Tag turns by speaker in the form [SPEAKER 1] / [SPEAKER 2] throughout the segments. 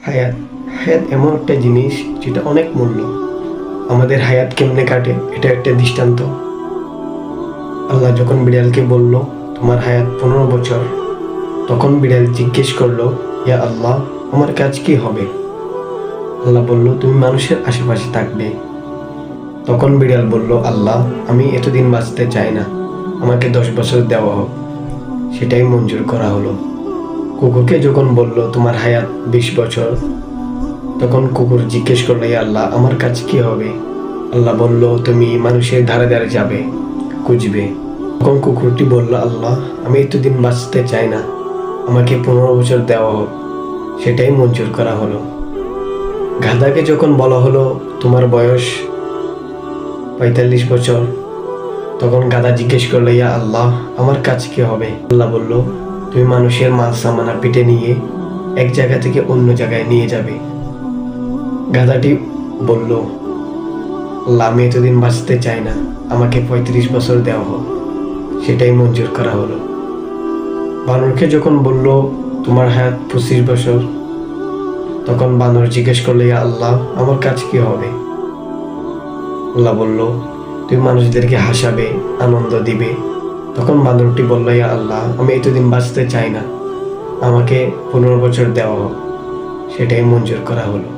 [SPEAKER 1] হায়াত হায়াত এমন একটা জিনিস যেটা অনেক মূল্য। আমাদের হায়াত কেমনে কাটে এটা একটা দৃষ্টান্ত। আল্লাহ যখন বিড়ালকে বলল তোমার হায়াত 15 বছর, তখন বিড়াল জিজ্ঞেস করলো, ইয়া আল্লাহ, আমার কাজ কি হবে? আল্লাহ বলল, তুমি মানুষের আশেপাশে থাকবে। তখন বিড়াল বলল, আল্লাহ, আমি এতদিন বাঁচতে চাই না, আমাকে 10 বছর দেওয়া হোক। সেটাই মঞ্জুর করা হলো। কুকুরকে যখন বলল তোমার হায়াত 20 বছর, তখন কুকুর জিজ্ঞেস করলো, ইয়া আল্লাহ, আমার কাজ কি হবে? আল্লাহ বলল, তুমি মানুষের ধারে ধারে যাবে, খুঁজবে। তখন কুকুরটি বলল, আল্লাহ, আমি এতদিন বাঁচতে চাই না, আমাকে 15 বছর দেওয়া হোক। সেটাই মঞ্জুর করা হলো। গাধাকে যখন বলা হলো তোমার বয়স 45 বছর, তখন গাধা জিজ্ঞেস করলো, ইয়া আল্লাহ, আমার কাজ কি হবে? আল্লাহ বলল, তুমি মানুষের মাল সামানা পিটে নিয়ে এক জায়গা থেকে অন্য জায়গায় নিয়ে যাবে। গাধাটি বলল, আল্লাহ, আমি এতদিন বাঁচতে চাই না, আমাকে 35 বছর দেওয়া হোক। সেটাই মঞ্জুর করা হলো। বানরকে যখন বলল তোমার হায়াত 25 বছর, তখন বানর জিজ্ঞেস করলো, ইয়া আল্লাহ, আমার কাজ কি হবে? আল্লাহ বলল, তুমি মানুষদেরকে হাসাবে, আনন্দ দিবে। তখন বানরটি বলল, ইয়া আল্লাহ, আমি এতদিন বাঁচতে চাই না, আমাকে 15 বছর দেওয়া হোক। সেটাই মঞ্জুর করা হলো।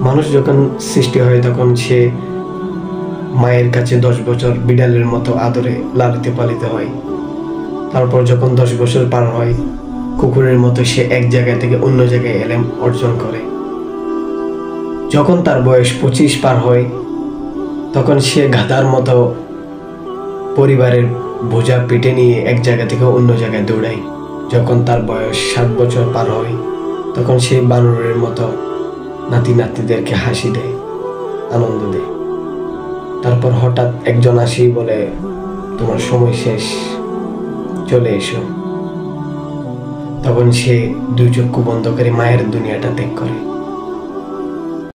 [SPEAKER 1] মানুষ যখন সৃষ্টি হয় তখন সে মায়ের কাছে 10 বছর বিড়ালের মতো আদরে লালিত পালিত হয়। তারপর যখন 10 বছর পার হয়, কুকুরের মতো সে এক জায়গা থেকে অন্য জায়গায় এলেম অর্জন করে। যখন তার বয়স 25 পার হয়, তখন সে গাধার মতো পরিবারের বোঝা পিঠে নিয়ে এক জায়গা থেকে অন্য জায়গায় দৌড়ায়। যখন তার বয়স 7 বছর পার হয়, তখন সে বানরের মতো নাতি নাতনিদেরকে হাসি দেয়, আনন্দ দেয়। তারপর হঠাৎ একজন আসি বলে, তোমার সময় শেষ, চলে এসো। তখন সে 2 চক্ষু বন্ধ করে মায়ের দুনিয়াটা ত্যাগ করে।